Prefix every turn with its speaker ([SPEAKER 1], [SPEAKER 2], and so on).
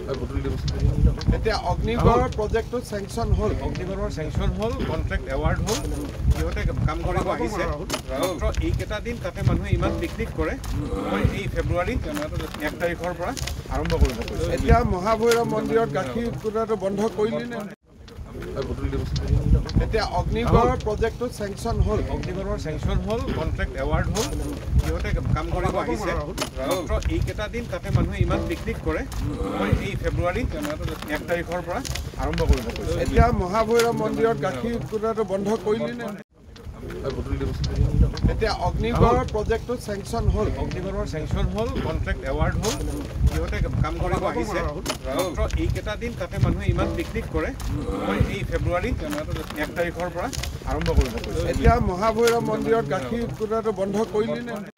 [SPEAKER 1] এতিয়া অগ্নিগড়ৰ প্ৰজেক্টটো চেংচন হ'ল
[SPEAKER 2] অগ্নিগড়ৰ চেংচন হ'ল কন্ট্ৰেক্ট এৱাৰ্ড হ'ল সিহঁতে কাম কৰিব আহিছে মাত্ৰ এইকেইটা দিন তাতে মানুহে ইমান পিকনিক কৰে মই এই ফেব্ৰুৱাৰী 1 তাৰিখৰ পৰা আৰম্ভ কৰিব কৈছোঁ
[SPEAKER 1] এতিয়া মহাভৈৰৱ মন্দিৰত গাখীৰ কুটাটো বন্ধ কৰিলি নে এতিয়া অগ্নিগড়ৰ প্ৰজেক্টটো চেংচন হ'ল
[SPEAKER 2] অগ্নিগড়ৰ চেংচন হ'ল কন্ট্ৰেক্ট এৱাৰ্ড হ'ল সিহঁতে কাম কৰিব আহিছে মাত্ৰ এইকেইটা দিন তাতে মানুহে ইমান পিকনিক কৰে মই এই ফেব্ৰুৱাৰী 1 তাৰিখৰ পৰা আৰম্ভ কৰিব কৈছোঁ
[SPEAKER 1] এতিয়া মহাভৈৰৱ মন্দিৰত গাখীৰ কুটাটো বন্ধ কৰিলি নে এতিয়া অগ্নিগড়ৰ প্ৰজেক্টটো চেংচন হ'ল
[SPEAKER 2] অগ্নিগড়ৰ চেংচন হ'ল কন্ট্ৰেক্ট এৱাৰ্ড হ'ল সিহঁতে কাম কৰিব আহিছে মাত্ৰ এইকেইটা দিন তাতে মানুহে ইমান পিকনিক কৰে মই এই ফেব্ৰুৱাৰী 1 তাৰিখৰ পৰা আৰম্ভ কৰিব কৈছোঁ
[SPEAKER 1] এতিয়া মহাভৈৰৱ মন্দিৰত গাখীৰ কুটাটো বন্ধ কৰিলি নে